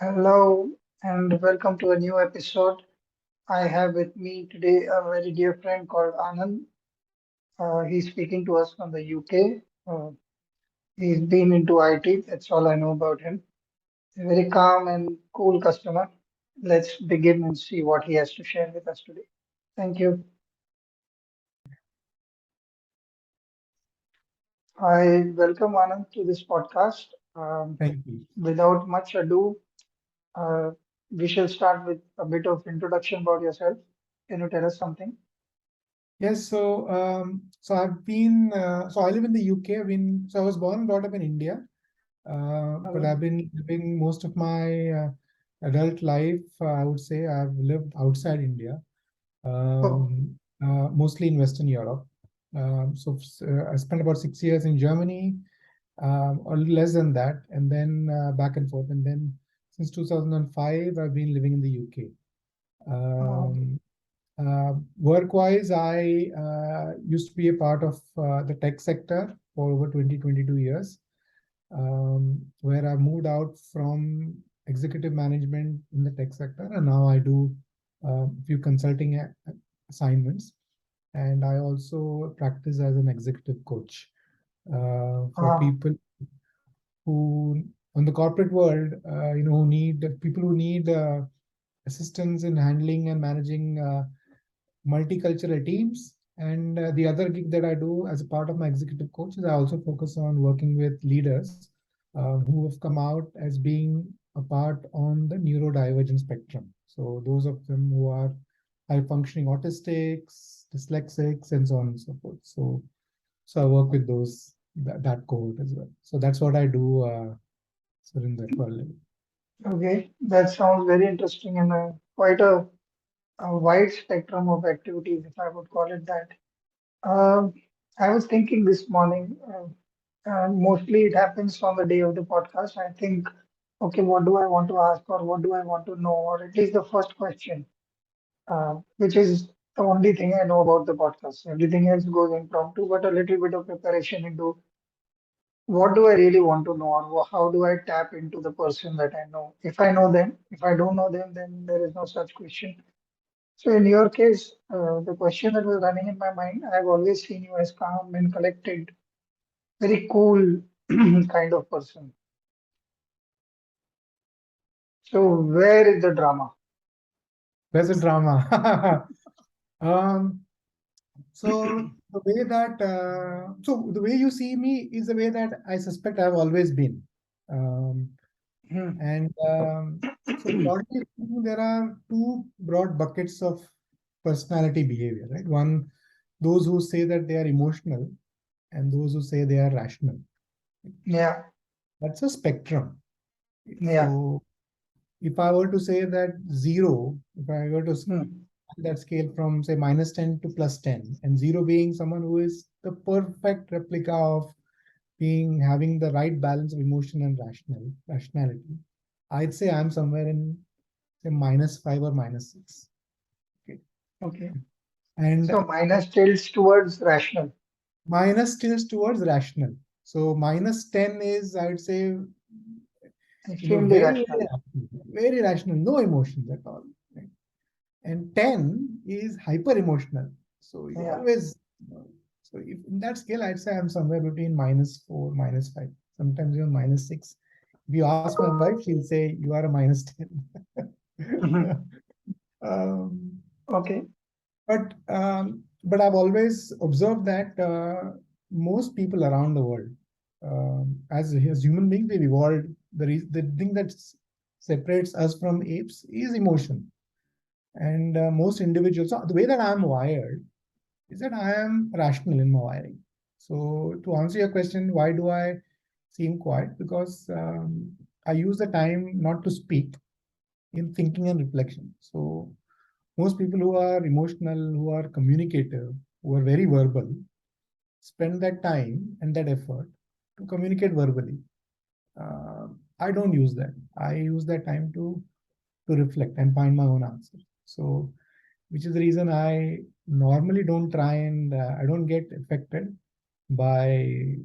Hello and welcome to a new episode. I have with me today a very dear friend called Anand. He's speaking to us from the UK. He's been into IT. That's all I know about him. A very calm and cool customer. Let's begin and see what he has to share with us today. Thank you. I welcome Anand to this podcast. Thank you. Without much ado, uh, we shall start with a bit of introduction about yourself. Can you tell us something? Yes, so I live in the UK. I was born and brought up in India, but Uh, I've been living most of my adult life. I would say I've lived outside India, oh, mostly in Western Europe. I spent about 6 years in Germany, or less than that, and then back and forth. And then since 2005, I've been living in the UK. um, Um, Work-wise, I used to be a part of the tech sector for over 22 years, where I moved out from executive management in the tech sector, and now I do a few consulting assignments, and I also practice as an executive coach for ah, people who, on the corporate world, who need people who need assistance in handling and managing multicultural teams. And the other gig that I do as a part of my executive coach is I also focus on working with leaders who have come out as being a part on the neurodivergent spectrum. So those of them who are high functioning autistics, dyslexics, and so on and so forth. So I work with that cohort as well. So that's what I do, Surinder, for a living. okay, that sounds very interesting and quite a wide spectrum of activities, if I would call it that. Um I was thinking this morning, mostly it happens on the day of the podcast. I think, okay, what do I want to ask or what do I want to know, or at least the first question, which is the only thing I know about the podcast. Everything else goes impromptu, but a little bit of preparation into what do I really want to know, or how do I tap into the person that I know? If I know them, if I don't know them, then there is no such question. So in your case, the question that was running in my mind, I've always seen you as calm and collected, very cool kind of person. So where is the drama? There's a drama. um, the way you see me is the way that I suspect I've always been. Um, Hmm. and broadly speaking, there are two broad buckets of personality behavior, right? One, those who say that they are emotional, and those who say they are rational. Yeah, That's a spectrum. yeah. So if I were to say that zero, if I were to Hmm. that scale from say -10 to +10, and zero being someone who is the perfect replica of being having the right balance of emotion and rationality, I'd say I'm somewhere in say -5 or -6. Okay. Okay. And So minus tilts towards rational, minus tilts towards rational. So -10 is, I would say, extremely very, rational. very rational, no emotions at all. Right? And 10 is hyper emotional. So you Yeah. always, so if in that scale, I'd say I'm somewhere between -4, -5, sometimes even -6. If you ask my wife, she'll say you are a -10. Mhm. um, Okay. but I've always observed that most people around the world, as human beings, we've evolved. The thing that separates us from apes is emotion. And most individuals, so the way that I'm wired is that I am rational in my wiring. So to answer your question, why do I seem quiet? Because I use the time not to speak in thinking and reflection. So most people who are emotional, who are communicative, who are very verbal, spend that time and that effort to communicate verbally. I don't use that. I use that time to reflect and find my own answer. So, which is the reason I normally don't try and I don't get affected by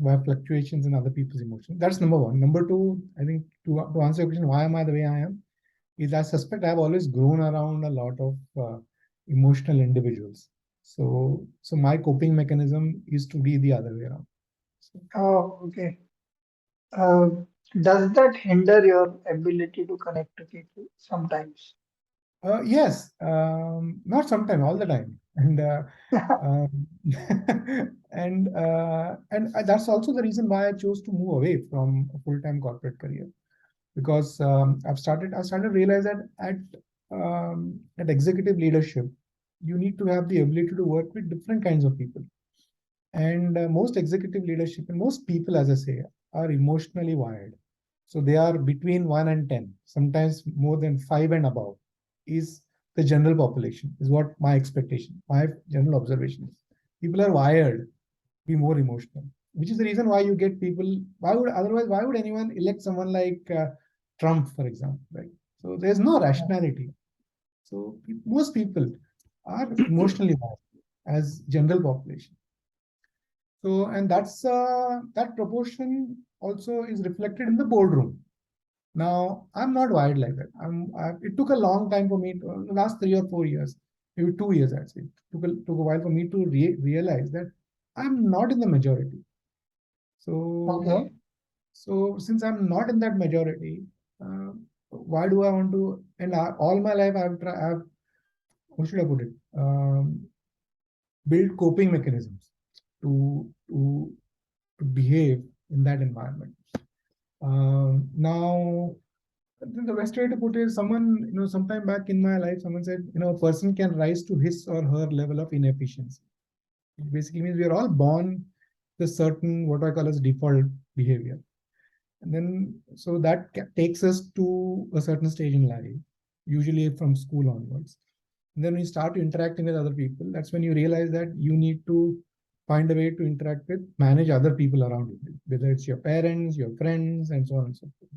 by fluctuations in other people's emotions. That's number one. Number two, I think to answer your question, why am I the way I am? Is I suspect I've always grown around a lot of emotional individuals. So my coping mechanism is to be the other way around. So, Oh, okay. Uh, does that hinder your ability to connect to people sometimes? yes, not sometime, all the time, um, and that's also the reason why I chose to move away from a full-time corporate career, because I started to realize that at executive leadership, you need to have the ability to work with different kinds of people. And most executive leadership and most people, as I say, are emotionally wired. So they are between 1 and 10, sometimes more than 5 and above, is the general population, is what my expectation, my general observation is. People are wired to be more emotional, which is the reason why you get people. Why would anyone elect someone like Trump, for example, right? So there's no rationality. So most people are emotionally wired as general population. So, and that proportion also is reflected in the boardroom. Now, I'm not wired like that. It took a long time for me, the last 3 or 4 years, maybe 2 years, I'd say. Took a while for me to realize that I'm not in the majority. So, Okay. so since I'm not in that majority, uh, why do I want to? And all my life, I've, how should I put it? Build coping mechanisms to to to behave in that environment. Now, the best way to put it is someone, sometime back in my life, someone said, a person can rise to his or her level of inefficiency. It basically means we are all born with a certain, what I call as default behavior. And then, so that takes us to a certain stage in life, usually from school onwards. And then when you start interacting with other people, that's when you realize that you need to find a way to interact with, manage other people around you, whether it's your parents, your friends, and so on and so forth.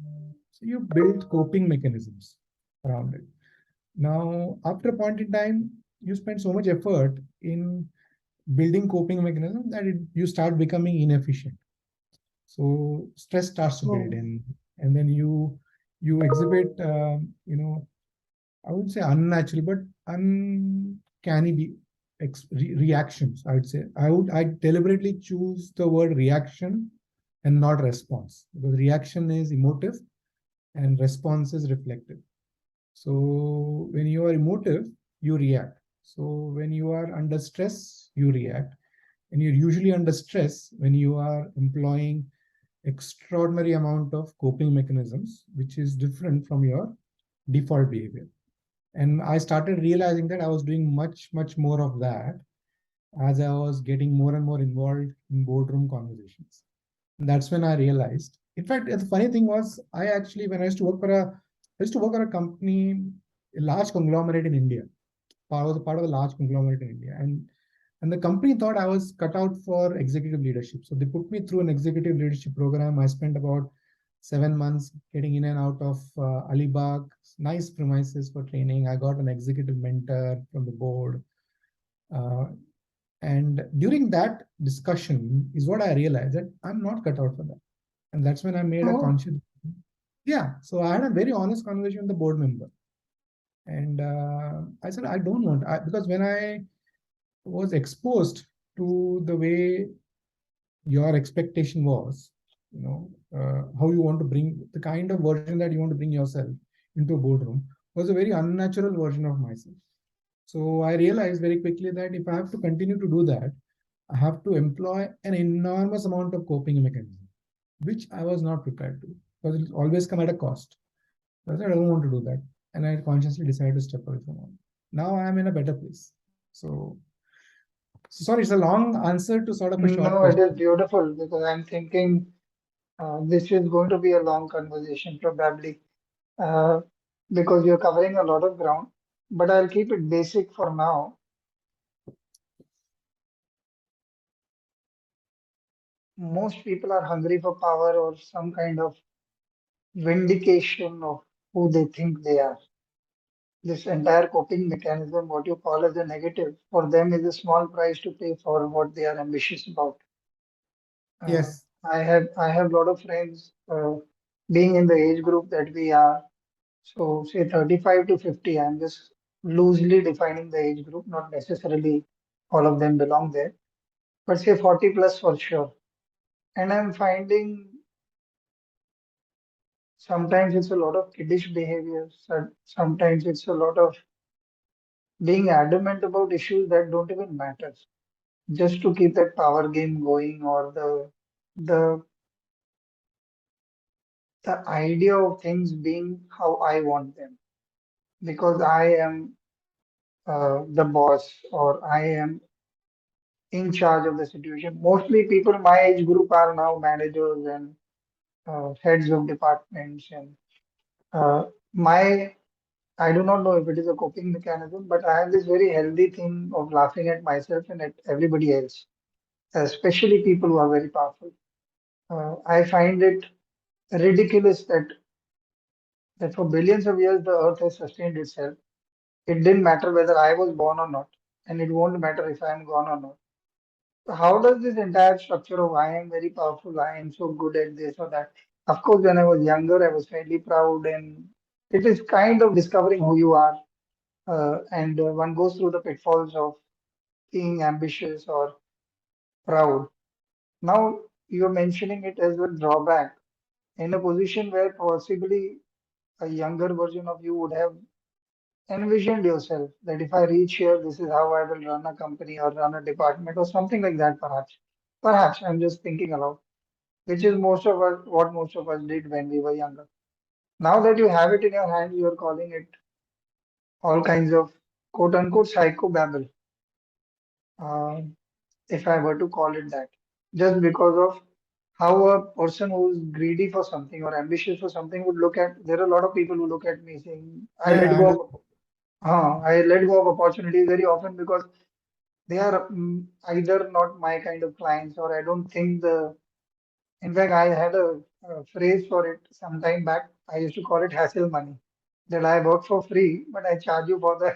So you build coping mechanisms around it. Now, after a point in time, you spend so much effort in building coping mechanisms that you start becoming inefficient. So stress starts to build Oh, in, and then you exhibit, I wouldn't say unnatural, but uncanny reactions. I would say I deliberately choose the word reaction and not response, because reaction is emotive and response is reflective. So when you are emotive, you react. So when you are under stress, you react. And you're usually under stress when you are employing extraordinary amount of coping mechanisms, which is different from your default behavior. And I started realizing that I was doing much, much more of that as I was getting more and more involved in boardroom conversations. And that's when I realized. In fact, the funny thing was, when I used to work for a company, a large conglomerate in India. I was a part of a large conglomerate in India, and the company thought I was cut out for executive leadership. So they put me through an executive leadership program. I spent about 7 months getting in and out of Alibag, nice premises for training. I got an executive mentor from the board. Uh, and during that discussion is what I realized that I'm not cut out for that. And that's when I made a oh, conscious, yeah. So I had a very honest conversation with the board member. And I said, I don't want, because when I was exposed to the way your expectation was, how you want to bring the kind of version that you want to bring yourself into a boardroom was a very unnatural version of myself. So I realized very quickly that if I have to continue to do that, I have to employ an enormous amount of coping mechanism, which I was not prepared to, because it always come at a cost. So I said, I don't want to do that. And I consciously decided to step away from it. Now I am in a better place. So sorry, it's a long answer to sort of a short no, it question. is beautiful because I'm thinking this is going to be a long conversation probably uh, because you're covering a lot of ground. But I'll keep it basic for now. Most people are hungry for power or some kind of vindication of who they think they are. This entire coping mechanism, what you call as a negative, for them is a small price to pay for what they are ambitious about. Uh, Yes. I have a lot of friends being in the age group that we are. So say 35 to 50. I'm just loosely defining the age group, not necessarily all of them belong there, but say 40 plus for sure. And I'm finding sometimes it's a lot of kiddish behavior. Sometimes it's a lot of being adamant about issues that don't even matter, just to keep that power game going, or the the idea of things being how I want them, because I am the boss, or I am in charge of the situation. Mostly people my age group are now managers and heads of departments, and my I do not know if it is a coping mechanism, but I have this very healthy thing of laughing at myself and at everybody else, especially people who are very powerful. I find it ridiculous that for billions of years the earth has sustained itself. It didn't matter whether I was born or not, and it won't matter if I am gone or not. So how does this entire structure of I am very powerful, I am so good at this or that? Of course, when I was younger, I was fairly proud, and it is kind of discovering who you are. And one goes through the pitfalls of being ambitious or proud. Now, you're mentioning it as a drawback in a position where possibly a younger version of you would have envisioned yourself that if I reach here, this is how I will run a company or run a department or something like that, perhaps. Perhaps I'm just thinking aloud, which is most of us what most of us did when we were younger. Now that you have it in your hands, you're calling it all kinds of quote unquote psychobabble, uh, if I were to call it that, just because of how a person who's greedy for something or ambitious for something would look at. There are a lot of people who look at me saying, Yeah, yeah, I understand. I let go of opportunities very often because they are either not my kind of clients, or I don't think the. In fact, I had a phrase for it some time back. I used to call it hassle money. That I work for free, but I charge you for the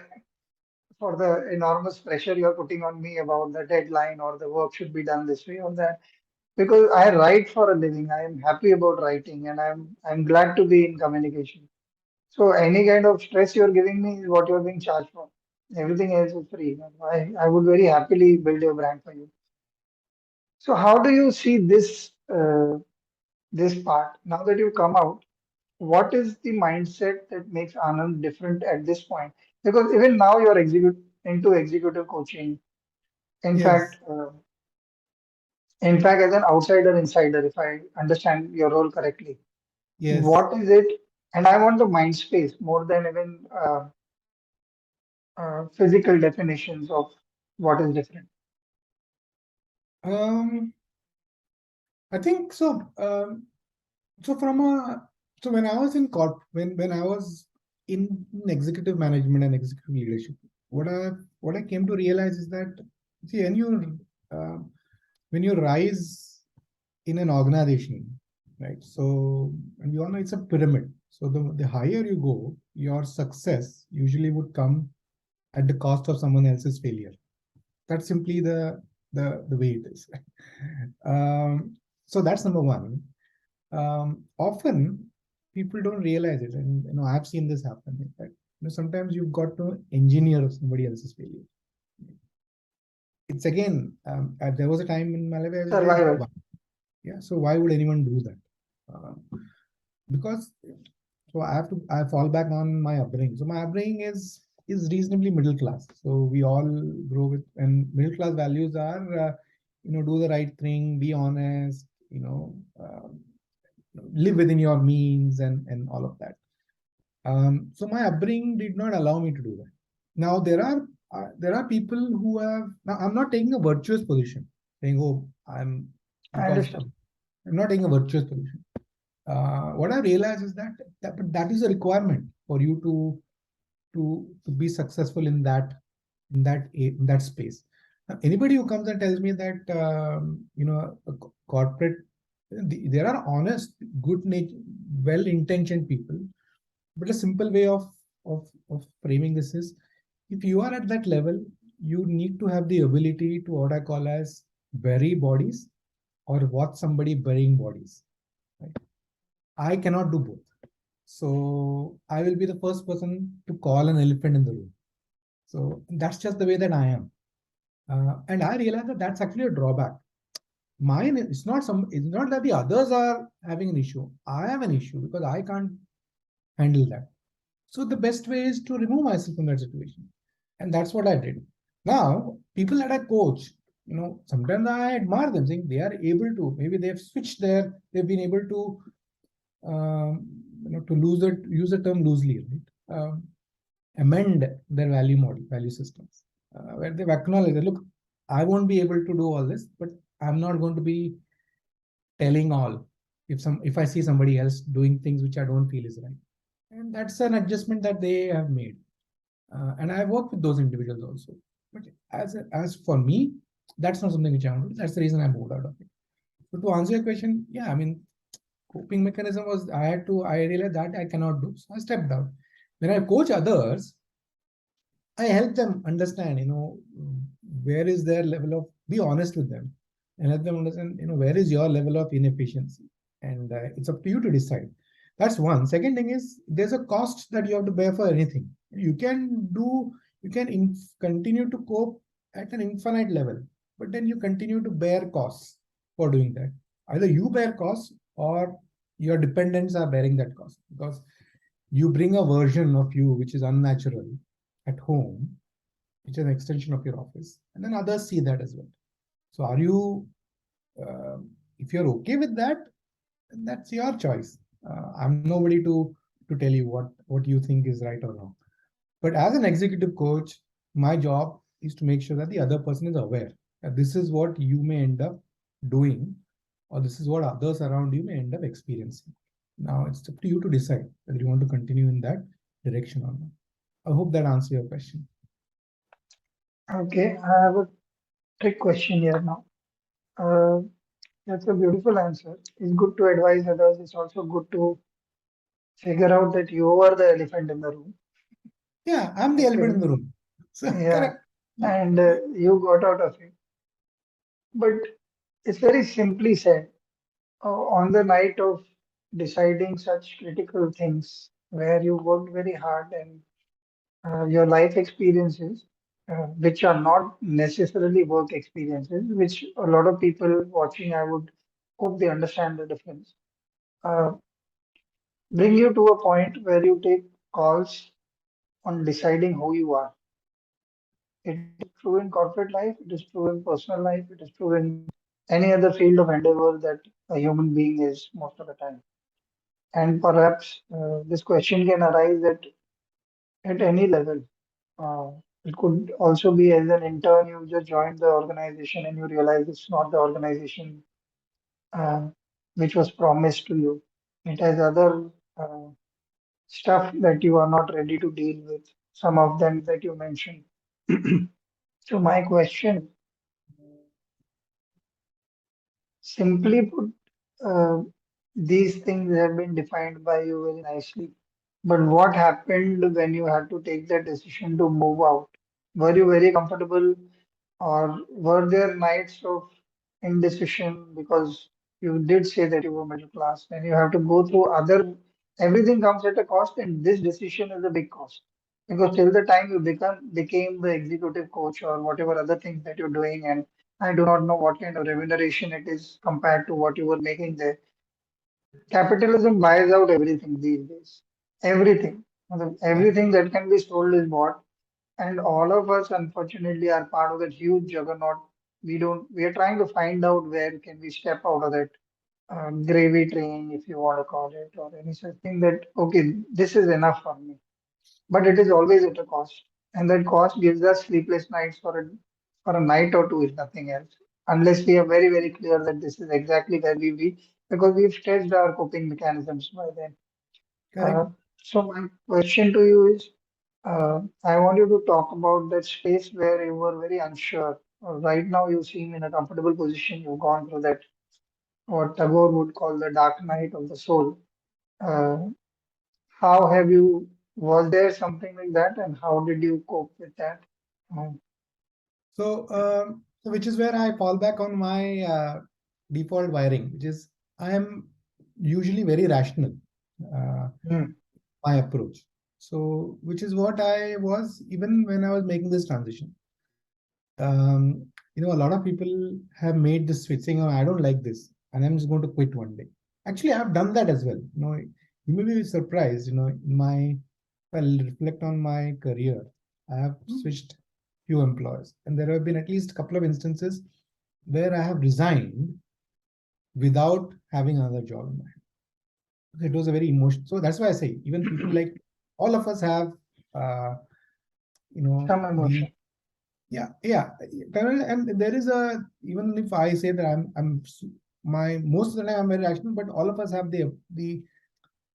for the enormous pressure you're putting on me about the deadline, or the work should be done this way or that. Because I write for a living. I am happy about writing, and I'm glad to be in communication. So any kind of stress you're giving me is what you're being charged for. Everything else is free. I would very happily build your brand for you. So how do you see this part now that you come out? What is the mindset that makes Anand different at this point? Because even now you're into executive coaching. In fact, Yes, uh, in fact, as an outsider insider, if I understand your role correctly, yes. what is it? And I want the mind space more than even physical definitions of what is different. Um, I think so. So from a so when I was in when I was in executive management and executive leadership, what I came to realize is that, see, uh, when you rise in an organization, right? So, and we all know it's a pyramid. So the higher you go, your success usually would come at the cost of someone else's failure. That's simply the way it is. So that's number one. Often people don't realize it, and I've seen this happen. That sometimes you've got to engineer somebody else's failure. It's again, there was a time in my life I was like, Survival. why? Yeah, so why would anyone do that? Because so I fall back on my upbringing. So my upbringing is reasonably middle class. So we all grow with, and middle class values are, do the right thing, be honest, live within your means, and all of that. So my upbringing did not allow me to do that. Now there are people who have. Now I'm not taking a virtuous position, saying, "Oh, I'm I because understand. I'm not taking a virtuous position." What I realized is that is a requirement for you to be successful in that space. Now, anybody who comes and tells me that, corporate, there are honest, well-intentioned people, but a simple way of framing this is, if you are at that level, you need to have the ability to what I call as bury bodies or watch somebody burying bodies. Right? I cannot do both. So I will be the first person to call an elephant in the room. So that's just the way that I am. And I realize that that's actually a drawback. Mine, it's not that the others are having an issue. I have an issue because I can't handle that. So the best way is to remove myself from that situation. And that's what I did. Now, people that I coach, sometimes I admire them, saying they are able to, maybe they've switched they've been able to, to use the term loosely, right? Amend their value systems, where they've acknowledged that, look, I won't be able to do all this, but I'm not going to be telling all if I see somebody else doing things which I don't feel is right. And that's an adjustment that they have made. And I work with those individuals also. But as for me, that's not something which I want to do. That's the reason I moved out of it. So to answer your question, yeah, I mean, coping mechanism was I realized that I cannot do. So I stepped out. When I coach others, I help them understand, where is their level of, be honest with them and help them understand, where is your level of inefficiency. And it's up to you to decide. That's one. Second thing is there's a cost that you have to bear for anything. You can continue to cope at an infinite level, but then you continue to bear costs for doing that. Either you bear costs or your dependents are bearing that cost, because you bring a version of you which is unnatural at home, which is an extension of your office, and then others see that as well. So, are you, uh, if you're okay with that, then that's your choice. I'm nobody to tell you what you think is right or wrong. But as an executive coach, my job is to make sure that the other person is aware that this is what you may end up doing, or this is what others around you may end up experiencing. Now it's up to you to decide whether you want to continue in that direction or not. I hope that answers your question. Okay, I have a trick question here now. Uh, that's a beautiful answer. It's good to advise others. It's also good to figure out that you are the elephant in the room. Yeah, I'm the elephant in Actually, the room. So, yeah, correct. and you got out of it. But it's very simply said. On the night of deciding such critical things, where you worked very hard and your life experiences, which are not necessarily work experiences, which a lot of people watching, I would hope they understand the difference, uh, bring you to a point where you take calls on deciding who you are. It is true in corporate life, it is true in personal life, it is true in any other field of endeavor that a human being is most of the time. And perhaps this question can arise at any level. Uh, it could also be as an intern, you just joined the organization and you realize it's not the organization uh, which was promised to you. It has other uh, stuff that you are not ready to deal with, some of them that you mentioned. So, my question, simply put, uh, these things have been defined by you very nicely. But what happened when you had to take that decision to move out? Were you very comfortable, or were there nights of indecision because you did say that you were middle class and you have to go through everything comes at a cost, and this decision is a big cost. Because till the time you became the executive coach or whatever other things that you're doing, and I do not know what kind of remuneration it is compared to what you were making there. Capitalism buys out everything these days. Everything. Yeah, Everything that can be sold is bought. And all of us, unfortunately, are part of that huge juggernaut. We are trying to find out where can we step out of that gravy train, if you want to call it, or any such thing that, okay, this is enough for me. But it is always at a cost. And that cost gives us sleepless nights for a night or two, if nothing else. Unless we are very, very clear that this is exactly where we be, because we've stretched our coping mechanisms by then. correct. Uh, so my question to you is, I want you to talk about that space where you were very unsure. Right now, you seem in a comfortable position. You've gone through that, what Tagore would call the dark night of the soul. Uh, how have you, was there something like that, and how did you cope with that? Um, So, which is where I fall back on my default wiring, which is I am usually very rational, uh, Hmm. my approach. So, which is what I was even when I was making this transition. A lot of people have made this switch saying, "Oh, I don't like this, and I'm just going to quit one day." Actually, I've done that as well. You may be surprised. If I reflect on my career, I have switched few employers, and there have been at least a couple of instances where I have resigned without having another job in my hand. It was a very emotional. So that's why I say even people like all of us have, uh, Some the emotion. yeah. And there is a even if I say that I'm my most of the time I'm very rational, but all of us have the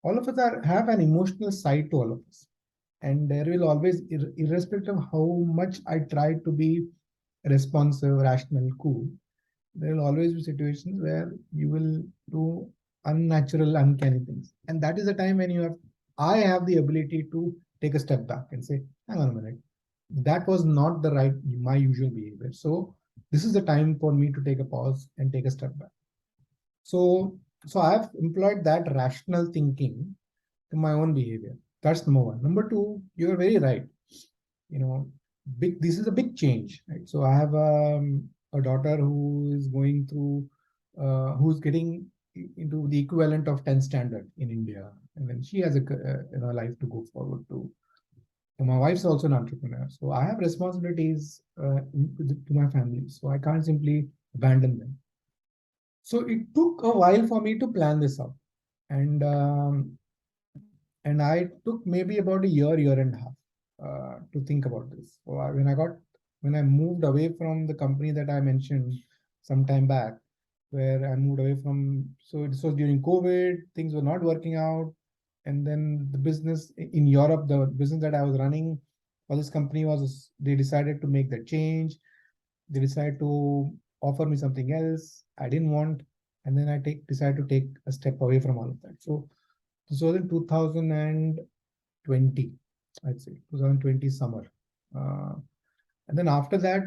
all of us have an emotional side to all of us, and there will always, irrespective of how much I try to be responsive, rational, cool, there will always be situations where you will do unnatural, uncanny things. And that is a time when I have the ability to take a step back and say, hang on a minute, that was not my usual behavior. So this is the time for me to take a pause and take a step back. So, so I've employed that rational thinking to my own behavior. That's number one. Number two, you're very right. You know, this is a big change, right? So I have a daughter who is going through, who's getting into the equivalent of 10th standard in India, and then she has a life to go forward to. And my wife's also an entrepreneur, so I have responsibilities to my family, so I can't simply abandon them. So it took a while for me to plan this out, and I took maybe about a year and a half to think about this. So when I moved away from the company that I mentioned some time back, where I moved away from, so this was during COVID, things were not working out, and then the business in Europe, the business that I was running for this company was, they decided to make that change. They decided to offer me something else I didn't want, and then I take decided to take a step away from all of that. So this was in 2020, I'd say 2020 summer. Uh, and then after that,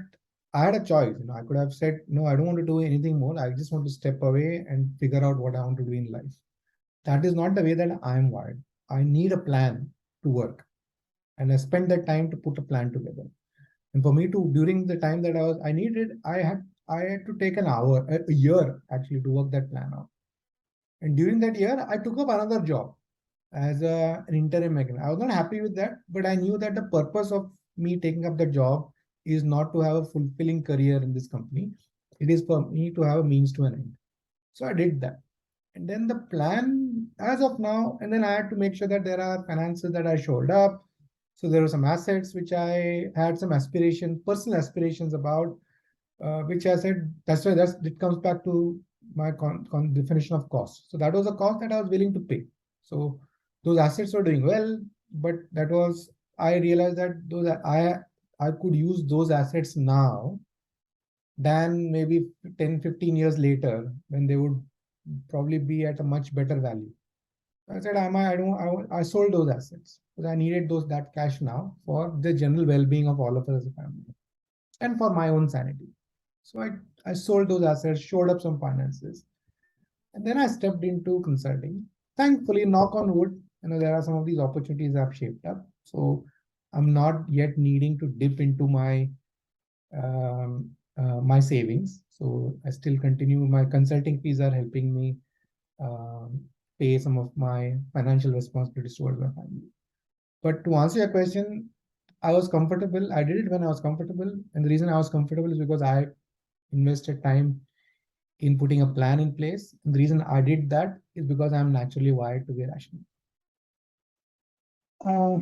I had a choice. I could have said, no, I don't want to do anything more. I just want to step away and figure out what I want to do in life. That is not the way that I am wired. I need a plan to work. And I spent that time to put a plan together. And for me to, during the time that I needed, I had to take a year actually to work that plan out. And during that year, I took up another job as an interim mechanic. I was not happy with that, but I knew that the purpose of me taking up the job is not to have a fulfilling career in this company. It is for me to have a means to an end. So I did that. And then the plan as of now, and then I had to make sure that there are finances that I showed up. So there were some assets which I had some personal aspirations about, which I said, it comes back to my definition of cost. So that was a cost that I was willing to pay. So those assets were doing well, but I realized that I could use those assets now than maybe 10, 15 years later when they would probably be at a much better value. I said, I sold those assets because I needed that cash now for the general well-being of all of us as a family and for my own sanity. So I sold those assets, showed up some finances, and then I stepped into consulting. Thankfully, knock on wood, there are some of these opportunities I've shaped up. So I'm not yet needing to dip into my savings. So I still continue. My consulting fees are helping me um, pay some of my financial responsibilities towards my family. But to answer your question, I was comfortable. I did it when I was comfortable. And the reason I was comfortable is because I invested time in putting a plan in place. And the reason I did that is because I'm naturally wired to be rational. Uh,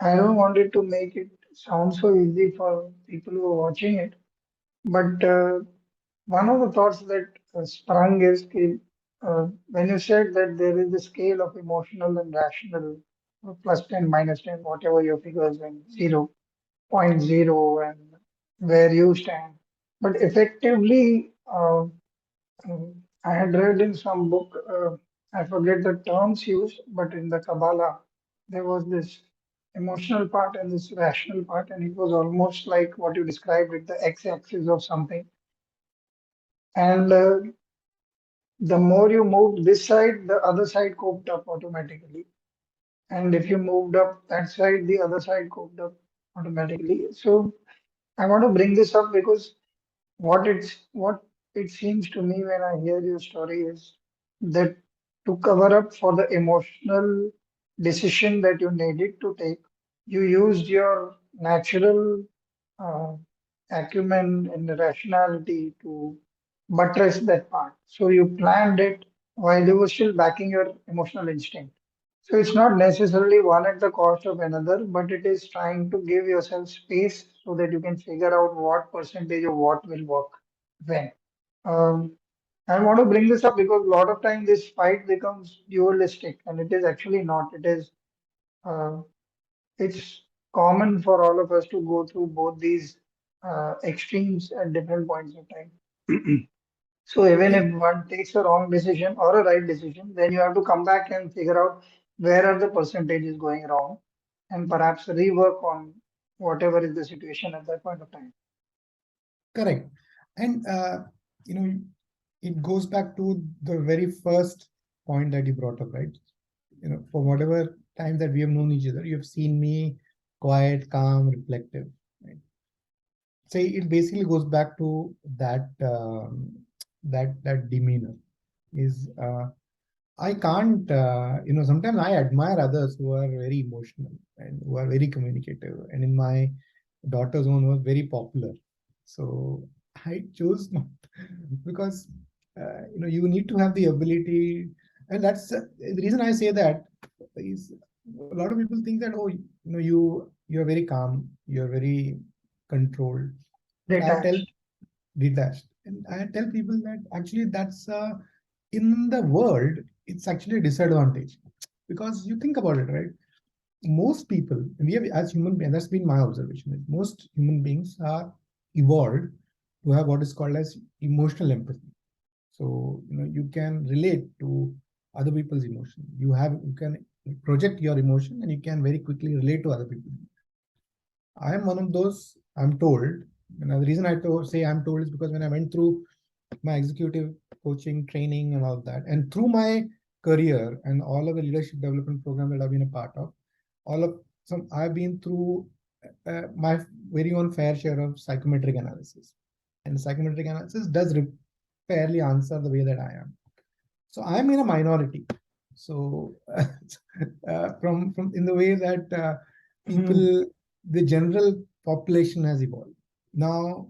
I don't want it to make it sound so easy for people who are watching it, but one of the thoughts that sprung is when you said that there is a scale of emotional and rational, plus 10, minus 10, whatever your figures, and 0.0, and where you stand. But effectively, I had read in some book, I forget the terms used, but in the Kabbalah, there was this emotional part and this rational part, and it was almost like what you described with the x axis of something. And The more you moved this side, the other side coped up automatically. And if you moved up that side, the other side coped up automatically. So I want to bring this up because what it seems to me when I hear your story is that to cover up for the emotional decision that you needed to take, you used your natural uh, acumen and rationality to buttress that part. So you planned it while you were still backing your emotional instinct. So it's not necessarily one at the cost of another, but it is trying to give yourself space so that you can figure out what percentage of what will work when. Um, I want to bring this up because a lot of time this fight becomes dualistic, and it is actually not. Uh, it's common for all of us to go through both these extremes at different points of time. So even I if one takes a wrong decision or a right decision, then you have to come back and figure out where are the percentages going wrong and perhaps rework on whatever is the situation at that point of time. correct. And you know, it goes back to the very first point that you brought up, right? For whatever time that we have known each other, you have seen me quiet, calm, reflective. Right? Say it basically goes back to that demeanor is I can't, sometimes I admire others who are very emotional and who are very communicative. And in my daughter's own was very popular. So I chose not because, you need to have the ability. And that's the reason I say that is a lot of people think that, oh, you're very calm, you're very controlled. But I tell Detached. detached. And I tell people that actually that's in the world, it's actually a disadvantage because you think about it, right? Most people, and we have as human beings, that's been my observation, is most human beings are evolved to have what is called as emotional empathy. So you can relate to other people's emotion. You can project your emotion and you can very quickly relate to other people. I am one of those, I'm told. The reason say I'm told is because when I went through my executive coaching training and all of that, and through my career and all of the leadership development program that I've been a part of, all of some I've been through my very own fair share of psychometric analysis. And psychometric analysis does fairly answer the way that I am. So I'm in a minority. So from in the way that Mhm. people, the general population has evolved. Now,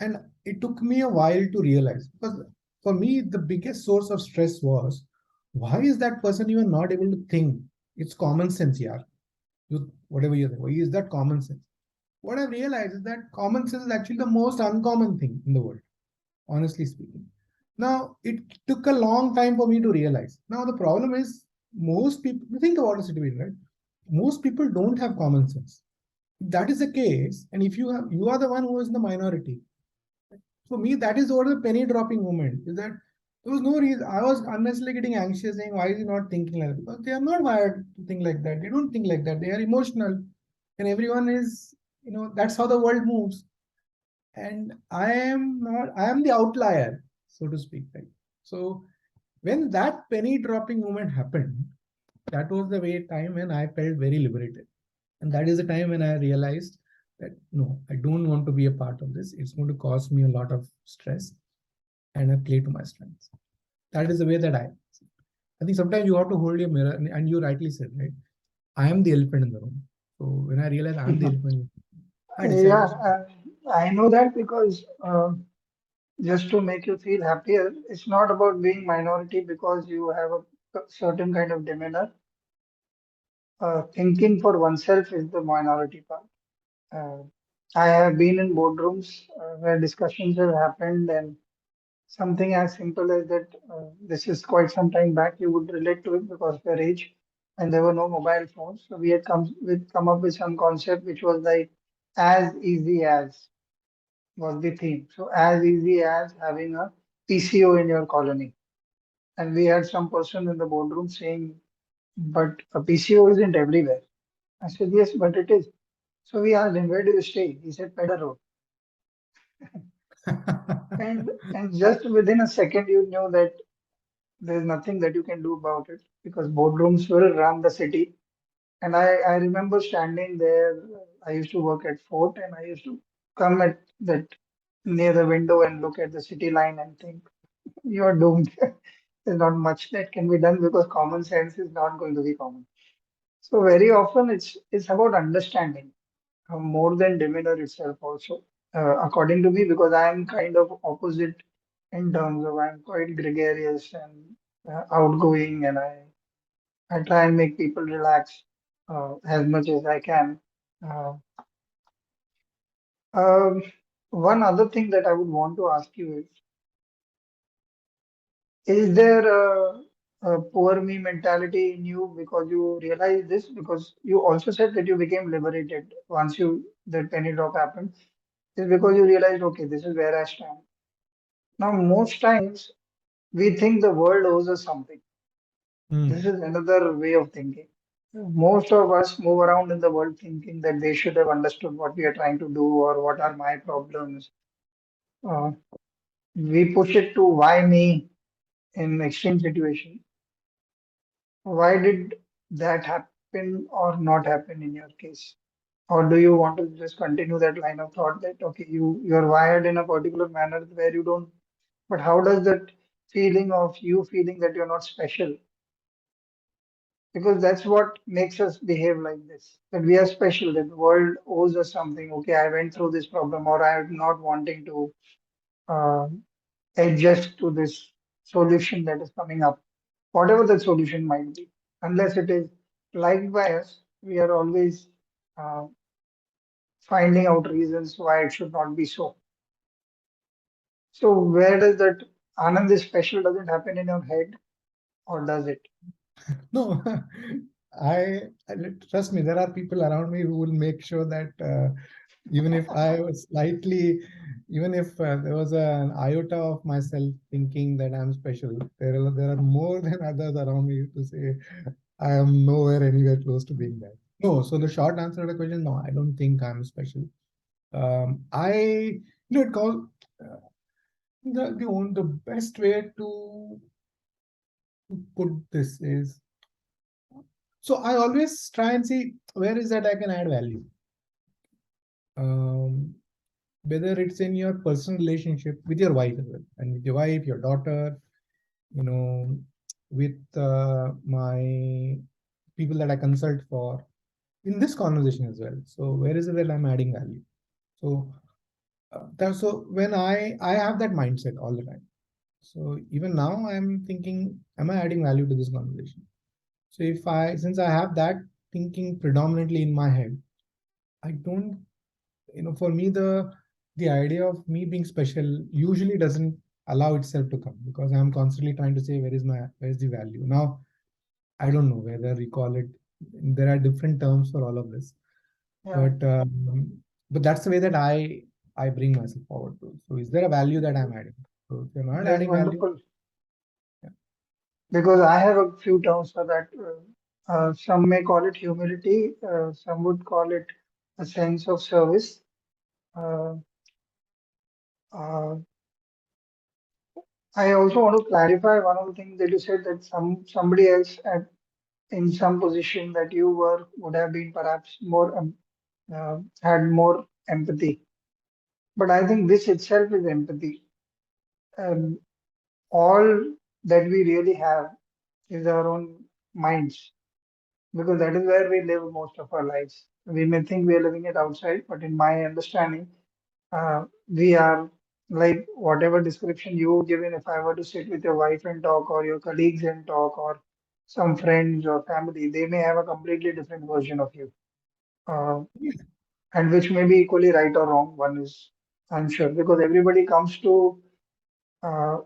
and it took me a while to realize because for me the biggest source of stress was why is that person even not able to think? It's common sense, yeah. Whatever you think, why is that common sense? What I've realized is that common sense is actually the most uncommon thing in the world, honestly speaking. Now, it took a long time for me to realize. Now, the problem is most people, think about the situation, right? Most people don't have common sense. If that is the case, and if you are the one who is in the minority. For me, that is what the penny dropping moment is that there was no reason. I was unnecessarily getting anxious saying, why is he not thinking like that? Because they are not wired to think like that. They don't think like that. They are emotional. And everyone is, that's how the world moves. And I am not, I am the outlier, so to speak. Right? So when that penny dropping moment happened, that was the way time when I felt very liberated. And that is the time when I realized that no, I don't want to be a part of this. It's going to cause me a lot of stress and I play to my strengths. That is the way that I think sometimes you have to hold your mirror and you rightly said, right? I am the elephant in the room. So when I realized I'm the elephant, I Yeah, decided. I know that because just to make you feel happier, it's not about being minority because you have a certain kind of demeanor. Thinking for oneself is the minority part. Uh, I have been in boardrooms where discussions have happened, and something as simple as that, this is quite some time back, you would relate to it because of your age, and there were no mobile phones. So we had come up with some concept which was like as easy as was the theme. So as easy as having a PCO in your colony. And we had some person in the boardroom saying, but a PCO isn't everywhere. I said, yes, but it is. So we asked him, where do you stay? He said, Pedder Road. And just within a second, you knew that. There's nothing that you can do about it because boardrooms will run the city. And I remember standing there. I used to work at Fort, and I used to come at that near the window and look at the city line and think, you're doomed. There's not much that can be done because common sense is not going to be common. So very often it's about understanding more than demeanor itself also. According to me, because I am kind of opposite in terms of I'm quite gregarious and outgoing, and I try and make people relax as much as I can. Uh, um, One other thing that I would want to ask you is there a poor me mentality in you because you realize this? Because you also said that you became liberated once you that penny drop happened. Is because you realized, okay, this is where I stand. Now, most times we think the world owes us something. This Hmm. is another way of thinking. Most of us move around in the world thinking that they should have understood what we are trying to do or what are my problems. Uh, we push it to why me in extreme situation. Why did that happen or not happen in your case? Or do you want to just continue that line of thought that okay, you're wired in a particular manner where you don't, but how does that feeling of you feeling that you're not special? Because that's what makes us behave like this. That we are special, that the world owes us something. Okay, I went through this problem, or I'm not wanting to uh, adjust to this solution that is coming up, whatever the solution might be. Unless it is liked by us, we are always uh, finding out reasons why it should not be so. So, where does that Anand is special doesn't happen in your head, or does it? No, trust me, there are people around me who will make sure that even if I was slightly, even if there was an iota of myself thinking that I'm special, there are more than others around me to say I am nowhere anywhere close to being that. No, so the short answer to the question, no, I don't think I'm special. It called the best way to put this is, so I always try and see where is that I can add value. Um, Whether it's in your personal relationship with your wife as well, and with your wife, your daughter, you know, with my people that I consult for, in this conversation as well. So where is it that I'm adding value? So so when I have that mindset all the time. So even now I'm thinking, am I adding value to this conversation? So if I since I have that thinking predominantly in my head, I don't, for me, the idea of me being special usually doesn't allow itself to come, because I'm constantly trying to say where's the value. Now I don't know whether we call it, there are different terms for all of this, Yeah, but that's the way that I bring myself forward to. So is there a value that I'm adding? So if you're not that's adding value, wonderful. yeah. Because I have a few terms for that. Some may call it humility, some would call it a sense of service. Uh, uh, I also want to clarify one of the things that you said that somebody else in some position that you were would have been perhaps more had more empathy. But I think this itself is empathy. Um, all that we really have is our own minds, because that is where we live most of our lives. We may think we are living it outside, but in my understanding, we are like whatever description you given. If I were to sit with your wife and talk, or your colleagues and talk, or some friends or family, they may have a completely different version of you, uh, and which may be equally right or wrong. One is unsure because everybody comes to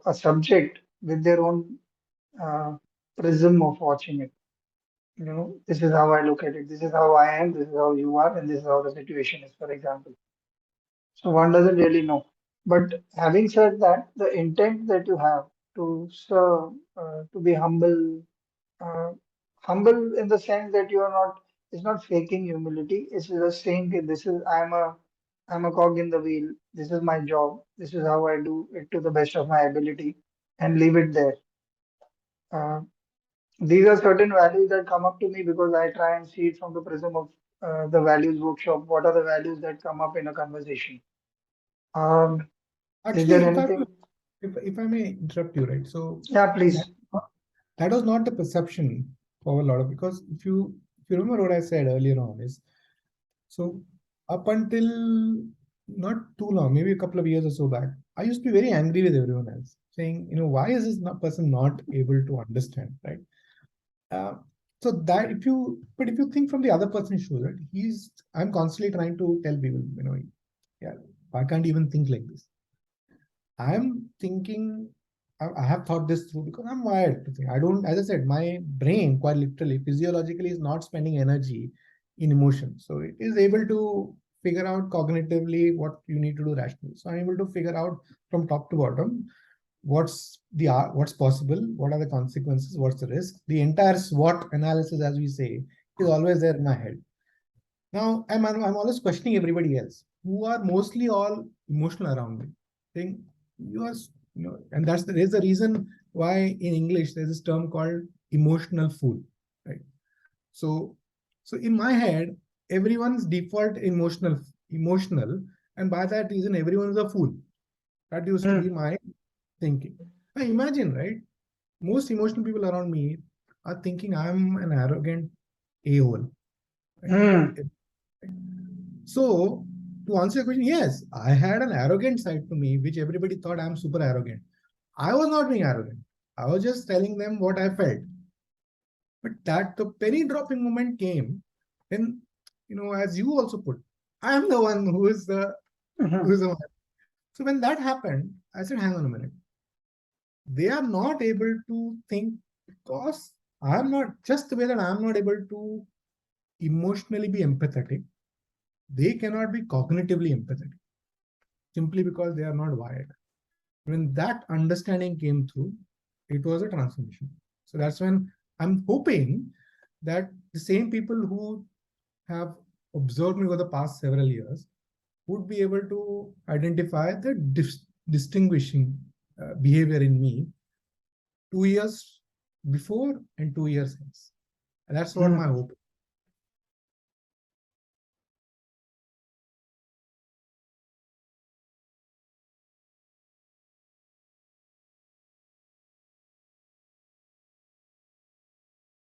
a subject with their own uh, prism of watching it. This is how I look at it. This is how I am. This is how you are, and this is how the situation is, for example. So one doesn't really know. But having said that, the intent that you have to serve, to be humble, uh, humble in the sense that you are not, it's not faking humility. It's just saying that this is, I'm a cog in the wheel. This is my job. This is how I do it to the best of my ability, and leave it there. Uh, these are certain values that come up to me because I try and see it from the prism of the values workshop. What are the values that come up in a conversation? Um, is Actually, there if I anything? if I may interrupt you, right? So Yeah, that please. that was not the perception for a lot of, because if you remember what I said earlier on is, so up until not too long, maybe a couple of years or so back, I used to be very angry with everyone else, saying, why is this person not able to understand, right? Uh, so that but if you think from the other person's shoes, right? I'm constantly trying to tell people, yeah, I can't even think like this. I'm thinking, I have thought this through because I'm wired to think. I don't, as I said, my brain, quite literally, physiologically, is not spending energy in emotion. So it is able to figure out cognitively what you need to do rationally. So I'm able to figure out from top to bottom what's possible, what are the consequences, what's the risk. The entire SWOT analysis, as we say, is always there in my head. Now I'm always questioning everybody else who are mostly all emotional around me, saying you are, and there's the reason why in English there's this term called emotional fool, right? So in my head, everyone's default emotional, and by that reason, everyone is a fool. That used to be Hmm. my thinking. Now imagine, right? Most emotional people around me are thinking I'm an arrogant a-hole, right? Hmm. So, to answer your question, yes, I had an arrogant side to me, which everybody thought I'm super arrogant. I was not being arrogant. I was just telling them what I felt. But that the penny dropping moment came when, as you also put, I am the one who is Hmm. the one. So when that happened, I said, hang on a minute. They are not able to think because I'm not, just the way that I'm not able to emotionally be empathetic, they cannot be cognitively empathetic simply because they are not wired. When that understanding came through, it was a transformation. So that's when I'm hoping that the same people who have observed me over the past several years would be able to identify the distinguishing behavior in me 2 years before and 2 years since. And that's what my Hmm. hope is.